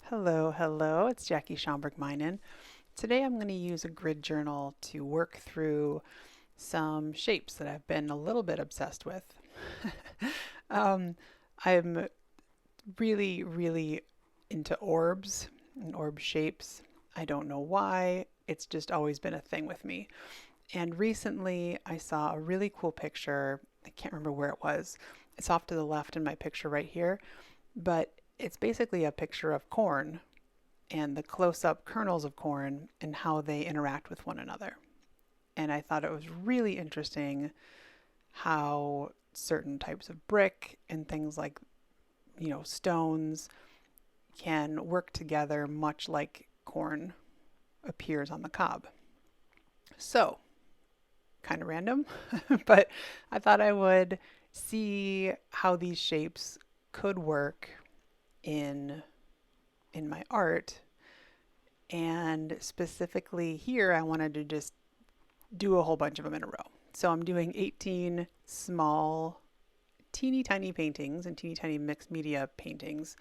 Hello, hello, it's Jackie Schomburg-Minen. Today I'm going to use a grid journal to work through some shapes that I've been a little bit obsessed with. um, I'm really into orbs and orb shapes. I don't know why, it's just always been a thing with me. And recently I saw a really cool picture. I can't remember where it was. It's off to the left in my picture right here, but it's basically a picture of corn and the close up kernels of corn and how they interact with one another. And I thought it was really interesting how certain types of brick and things like, stones can work together much like corn appears on the cob. So, kind of random, but I thought I would see how these shapes could work in my art. And specifically here, I wanted to just do a whole bunch of them in a row. So I'm doing 18 small, teeny tiny paintings and teeny tiny mixed media paintings.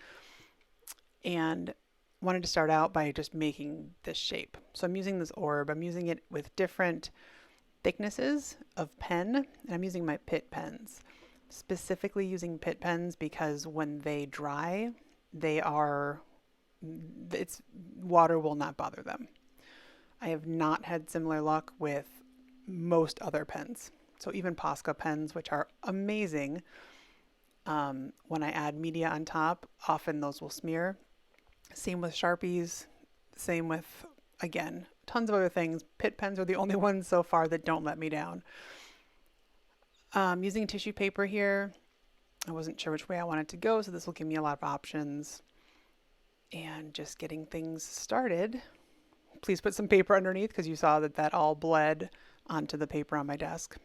And wanted to start out by just making this shape. So I'm using this orb. I'm using it with different thicknesses of pen, and I'm using my Pitt pens. Specifically using Pitt pens because when they dry, they are it's water will not bother them. I have not had similar luck with most other pens. So even Posca pens, which are amazing, when I add media on top, often those will smear. Same with Sharpies. Same with, again, tons of other things. Pitt pens are the only ones so far that don't let me down. Using tissue paper here, I wasn't sure which way I wanted to go, so this will give me a lot of options. And just getting things started. Please put some paper underneath because you saw that all bled onto the paper on my desk.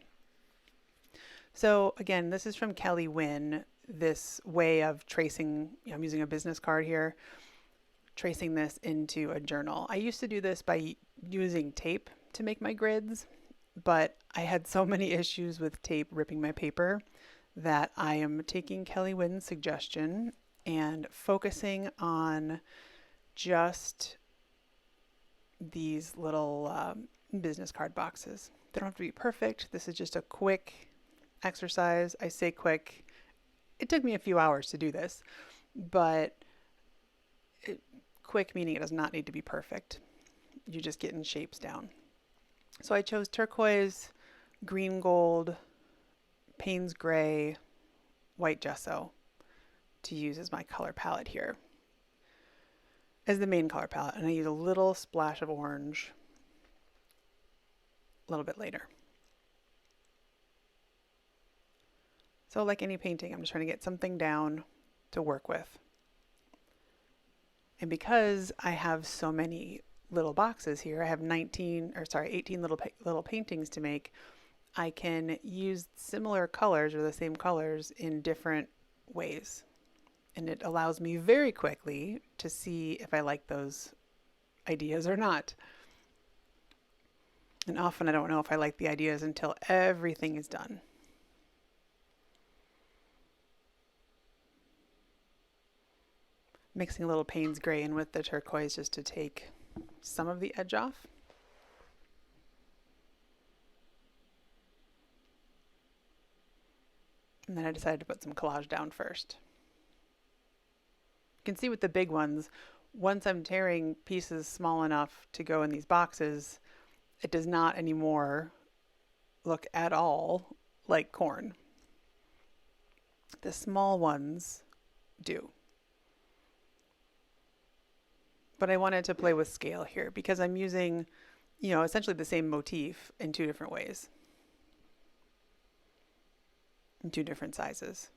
So again, this is from Kelly Wynn, this way of tracing, I'm using a business card here, tracing this into a journal. I used to do this by using tape to make my grids, but I had so many issues with tape ripping my paper that I am taking Kelly Wynn's suggestion and focusing on just these little business card boxes. They don't have to be perfect. This is just a quick exercise. I say quick. It took me a few hours to do this, but quick meaning it does not need to be perfect. You're just getting shapes down. So I chose turquoise, green gold, Payne's gray, white gesso to use as my color palette here, as the main color palette. And I use a little splash of orange a little bit later. So like any painting, I'm just trying to get something down to work with. And because I have so many little boxes here, I have 18 little paintings to make, I can use similar colors or the same colors in different ways. And it allows me very quickly to see if I like those ideas or not. And often I don't know if I like the ideas until everything is done. Mixing a little Payne's gray in with the turquoise just to take some of the edge off. And then I decided to put some collage down first. You can see with the big ones, once I'm tearing pieces small enough to go in these boxes, it does not anymore look at all like corn. The small ones do. But I wanted to play with scale here because I'm using, essentially the same motif in two different ways, in two different sizes.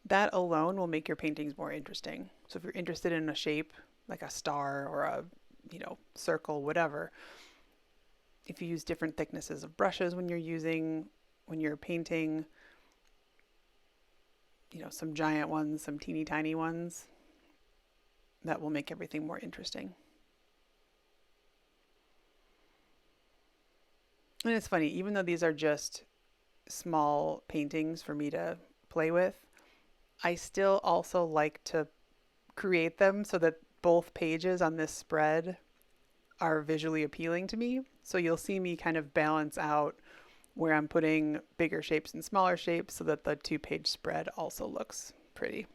That alone will make your paintings more interesting. So if you're interested in a shape, like a star or a, circle, whatever, if you use different thicknesses of brushes when you're painting, some giant ones, some teeny tiny ones, that will make everything more interesting. And it's funny, even though these are just small paintings for me to play with, I still also like to create them so that both pages on this spread are visually appealing to me. So you'll see me kind of balance out where I'm putting bigger shapes and smaller shapes so that the 2-page spread also looks pretty.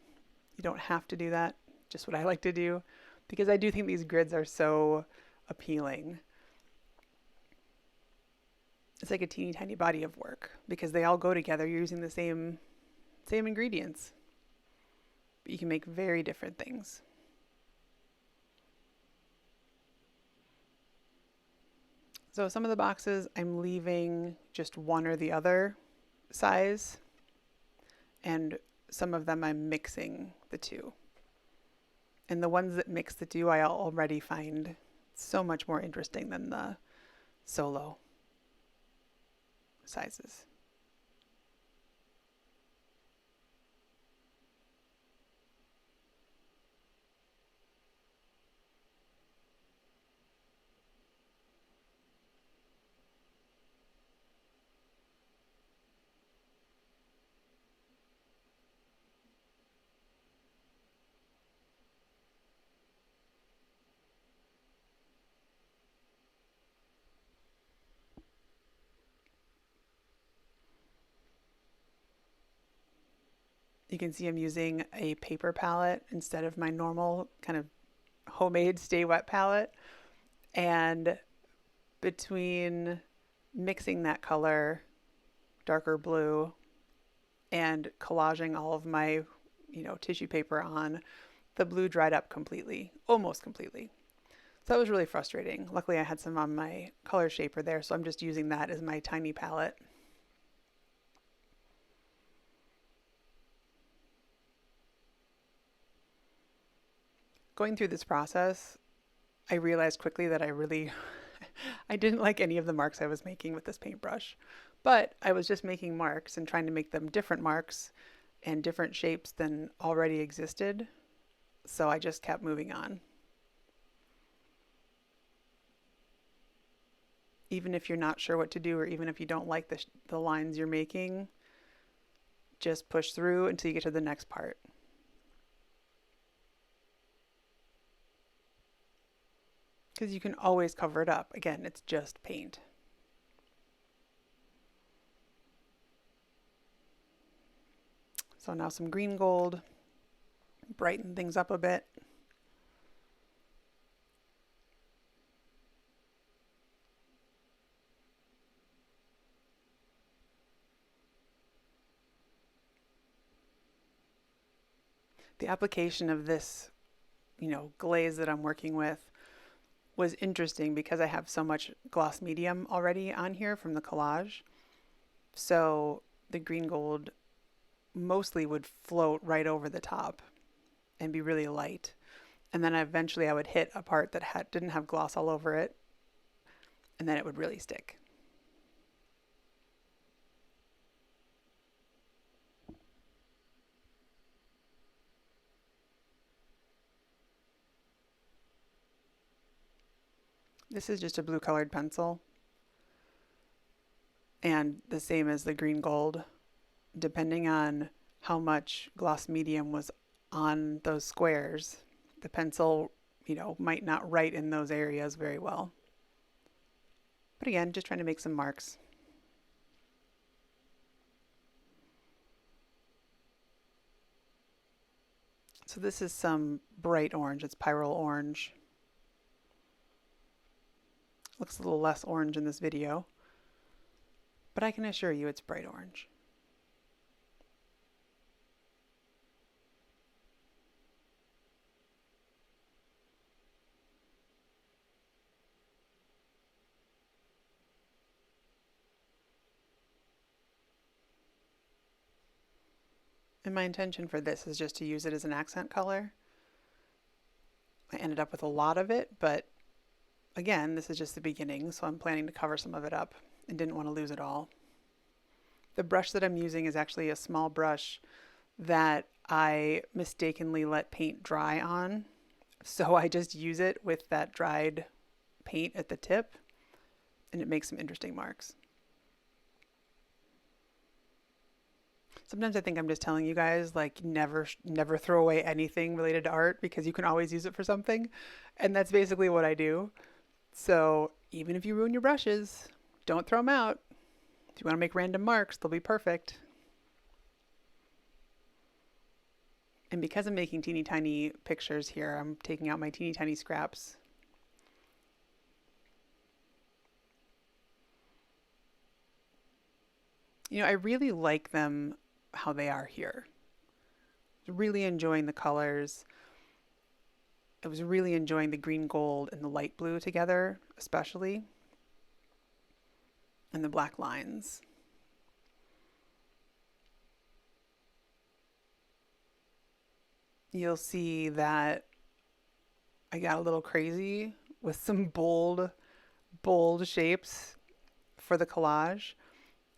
You don't have to do that, just what I like to do, because I do think these grids are so appealing. It's like a teeny tiny body of work because they all go together. You're using the same ingredients, but you can make very different things. So some of the boxes I'm leaving just one or the other size, and some of them I'm mixing the two. And the ones that mix the two I already find so much more interesting than the solo sizes. You can see I'm using a paper palette instead of my normal kind of homemade stay wet palette. And between mixing that color, darker blue, and collaging all of my, tissue paper on, the blue dried up completely, almost completely. So that was really frustrating. Luckily I had some on my color shaper there, so I'm just using that as my tiny palette. Going through this process, I realized quickly that I didn't like any of the marks I was making with this paintbrush. But I was just making marks and trying to make them different marks and different shapes than already existed. So I just kept moving on. Even if you're not sure what to do, or even if you don't like the lines you're making, just push through until you get to the next part. Because you can always cover it up. Again, it's just paint. So now some green gold, brighten things up a bit. The application of this, glaze that I'm working with was interesting because I have so much gloss medium already on here from the collage. So the green gold mostly would float right over the top and be really light. And then eventually I would hit a part that didn't have gloss all over it, and then it would really stick. This is just a blue colored pencil, and the same as the green gold, depending on how much gloss medium was on those squares, the pencil, might not write in those areas very well. But again, just trying to make some marks. So this is some bright orange. It's pyrrole orange. Looks a little less orange in this video, but I can assure you it's bright orange. And my intention for this is just to use it as an accent color. I ended up with a lot of it, but again, this is just the beginning, so I'm planning to cover some of it up and didn't want to lose it all. The brush that I'm using is actually a small brush that I mistakenly let paint dry on. So I just use it with that dried paint at the tip, and it makes some interesting marks. Sometimes I think I'm just telling you guys, like, never throw away anything related to art because you can always use it for something. And that's basically what I do. So even if you ruin your brushes, don't throw them out. If you want to make random marks, they'll be perfect. And because I'm making teeny tiny pictures here, I'm taking out my teeny tiny scraps. You know, I really like them how they are here. Really enjoying the colors. I was really enjoying the green gold and the light blue together, especially, and the black lines. You'll see that I got a little crazy with some bold shapes for the collage,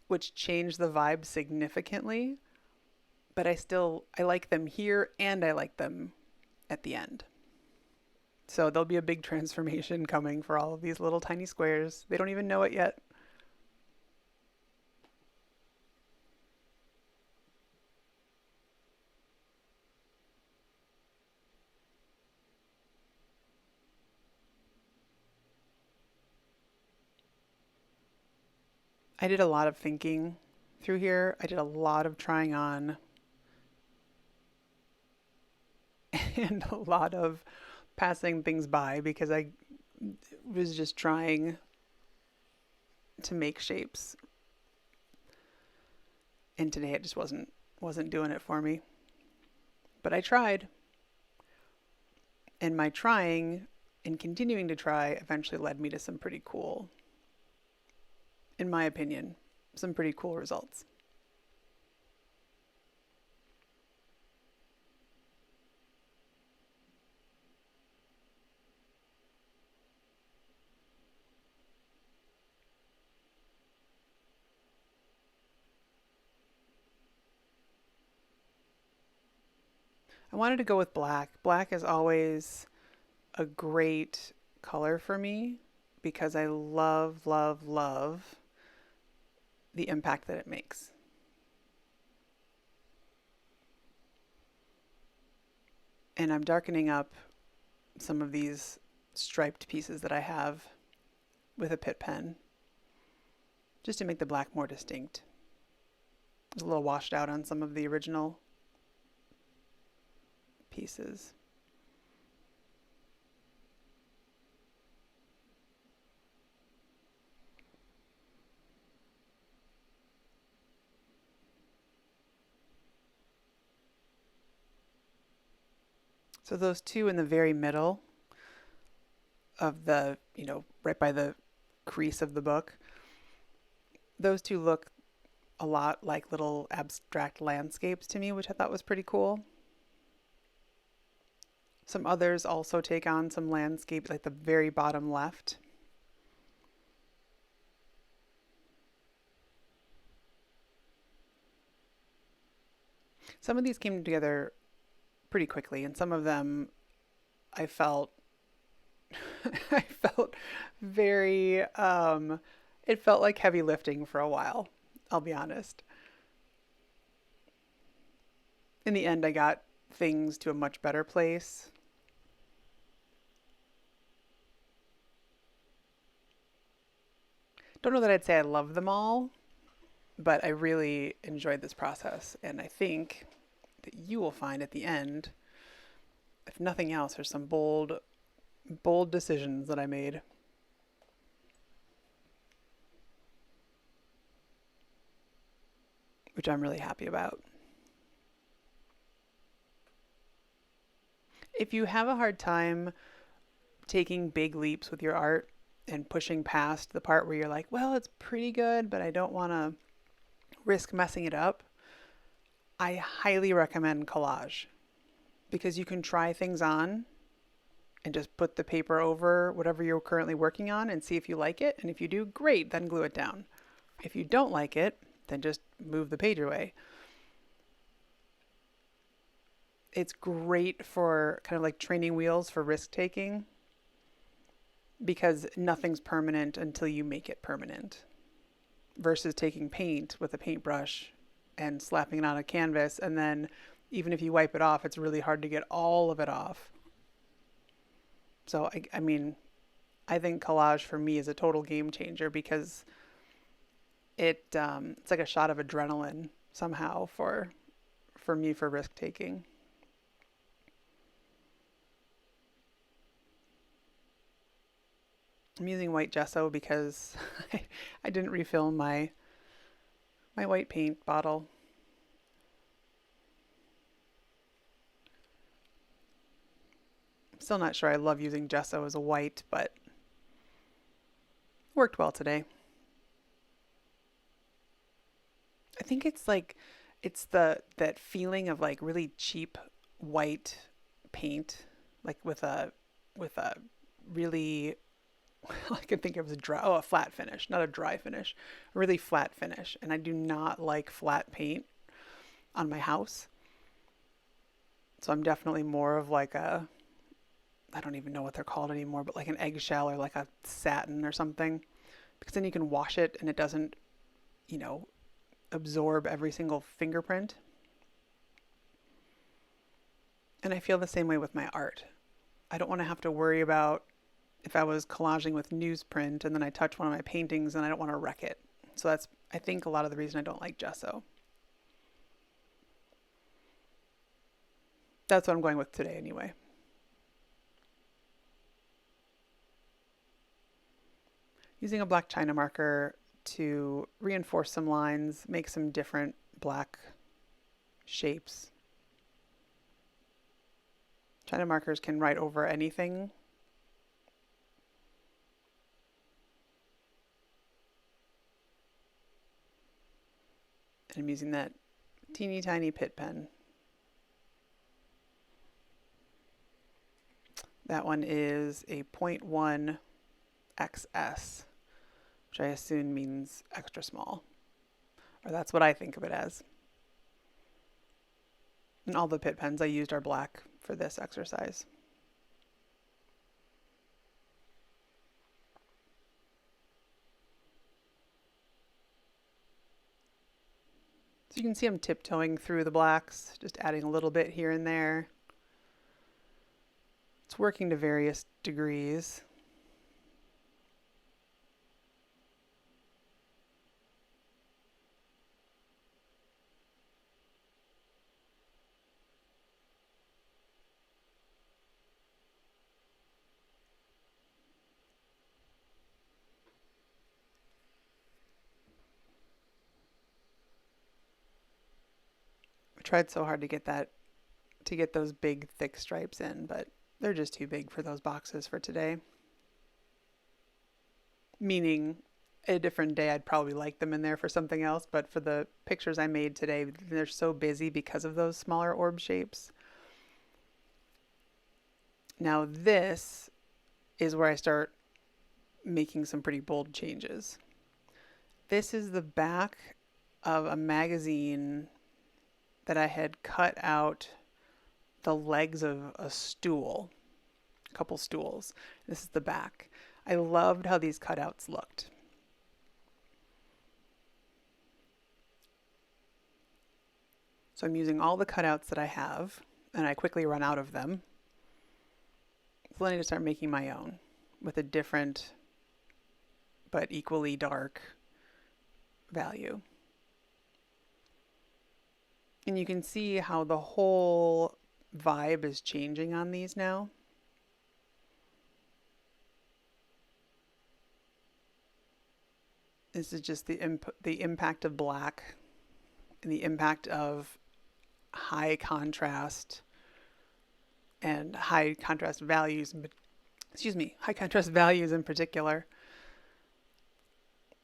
which changed the vibe significantly, but I like them here and I like them at the end. So there'll be a big transformation coming for all of these little tiny squares. They don't even know it yet. I did a lot of thinking through here. I did a lot of trying on and a lot of passing things by because I was just trying to make shapes. And today it just wasn't doing it for me. But I tried. And my trying and continuing to try eventually led me to some pretty cool, in my opinion, some pretty cool results. I wanted to go with black. Black is always a great color for me because I love, love, love the impact that it makes. And I'm darkening up some of these striped pieces that I have with a Pitt pen just to make the black more distinct. It's a little washed out on some of the original pieces. So those two in the very middle of the, right by the crease of the book, those two look a lot like little abstract landscapes to me, which I thought was pretty cool. Some others also take on some landscapes, like the very bottom left. Some of these came together pretty quickly, and some of them I felt I felt very it felt like heavy lifting for a while, I'll be honest. In the end I got things to a much better place. Don't know that I'd say I love them all, but I really enjoyed this process, and I think that you will find at the end, if nothing else, there's some bold decisions that I made. Which I'm really happy about. If you have a hard time taking big leaps with your art and pushing past the part where you're like, well, it's pretty good, but I don't want to risk messing it up, I highly recommend collage because you can try things on and just put the paper over whatever you're currently working on and see if you like it. And if you do, great, then glue it down. If you don't like it, then just move the page away. It's great for kind of like training wheels for risk taking because nothing's permanent until you make it permanent versus taking paint with a paintbrush and slapping it on a canvas, and then even if you wipe it off, it's really hard to get all of it off. So I mean, I think collage for me is a total game changer because it's like a shot of adrenaline somehow for me for risk taking. I'm using white gesso because I didn't refill my white paint bottle. I'm still not sure I love using gesso as a white, but worked well today. I think it's like it's the that feeling of like really cheap white paint, like with a really all I can think of is a flat finish, not a dry finish, a really flat finish. And I do not like flat paint on my house. So I'm definitely more of like I don't even know what they're called anymore, but like an eggshell or like a satin or something. Because then you can wash it and it doesn't, you know, absorb every single fingerprint. And I feel the same way with my art. I don't want to have to worry about if I was collaging with newsprint and then I touch one of my paintings and I don't want to wreck it. So that's, I think, a lot of the reason I don't like gesso. That's what I'm going with today anyway. Using a black china marker to reinforce some lines, make some different black shapes. China markers can write over anything. And I'm using that teeny tiny pit pen. That one is a 0.1 XS, which I assume means extra small. Or that's what I think of it as. And all the pit pens I used are black for this exercise. So you can see I'm tiptoeing through the blacks, just adding a little bit here and there. It's working to various degrees. I tried so hard to get those big thick stripes in, but they're just too big for those boxes for today. Meaning a different day I'd probably like them in there for something else, but for the pictures I made today, they're so busy because of those smaller orb shapes. Now this is where I start making some pretty bold changes. This is the back of a magazine that I had cut out the legs of a stool, a couple stools. This is the back. I loved how these cutouts looked. So I'm using all the cutouts that I have, and I quickly run out of them. So I need to start making my own with a different but equally dark value. And you can see how the whole vibe is changing on these now. This is just the impact of black and the impact of high contrast and high contrast values, high contrast values in particular,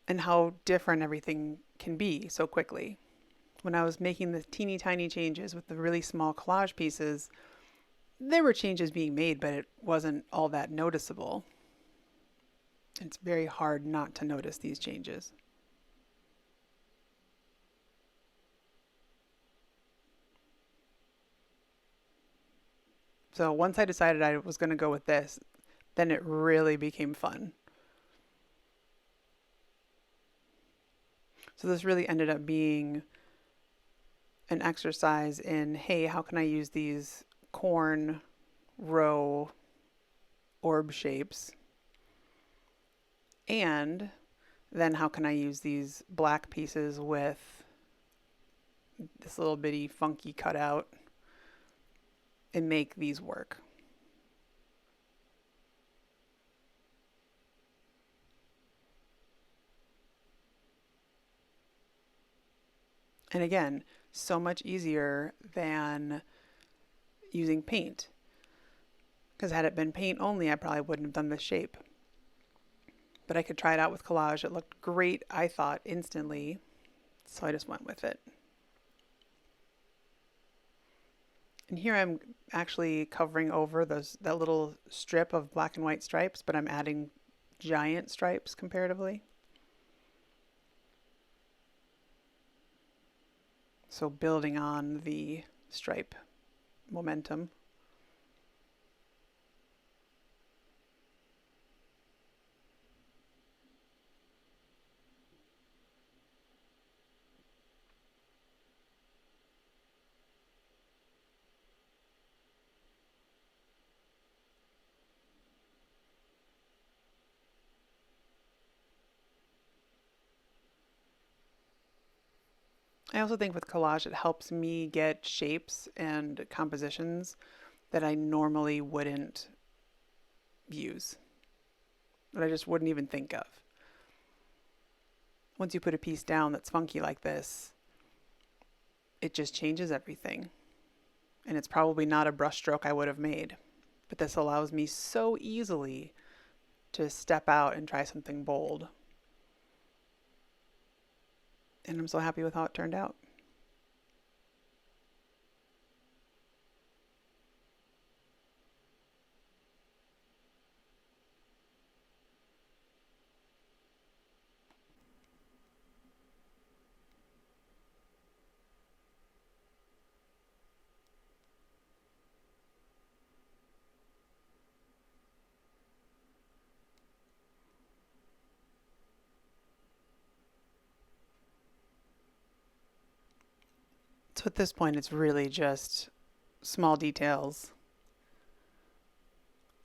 and how different everything can be so quickly. When I was making the teeny tiny changes with the really small collage pieces, there were changes being made, but it wasn't all that noticeable. It's very hard not to notice these changes. So once I decided I was going to go with this, then it really became fun. So this really ended up being an exercise in, hey, how can I use these corn row orb shapes? And then how can I use these black pieces with this little bitty funky cutout and make these work? And again, so much easier than using paint. Because had it been paint only, I probably wouldn't have done this shape. But I could try it out with collage. It looked great, I thought, instantly. So I just went with it. And here I'm actually covering over that little strip of black and white stripes, but I'm adding giant stripes comparatively. So building on the stripe momentum. I also think with collage, it helps me get shapes and compositions that I normally wouldn't use, that I just wouldn't even think of. Once you put a piece down that's funky like this, it just changes everything. And it's probably not a brushstroke I would have made. But this allows me so easily to step out and try something bold. And I'm so happy with how it turned out. So at this point, it's really just small details.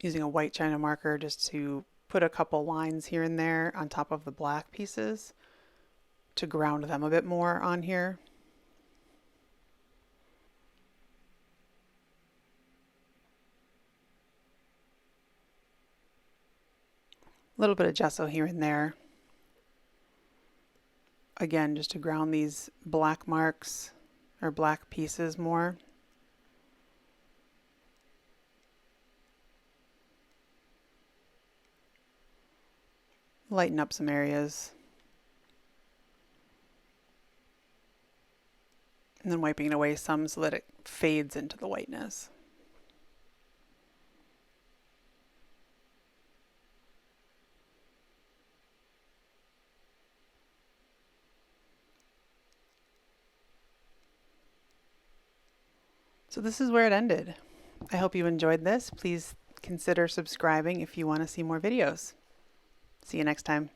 Using a white china marker just to put a couple lines here and there on top of the black pieces to ground them a bit more on here. A little bit of gesso here and there. Again, just to ground these black marks or black pieces more. Lighten up some areas. And then wiping it away some so that it fades into the whiteness. So this is where it ended. I hope you enjoyed this. Please consider subscribing if you want to see more videos. See you next time.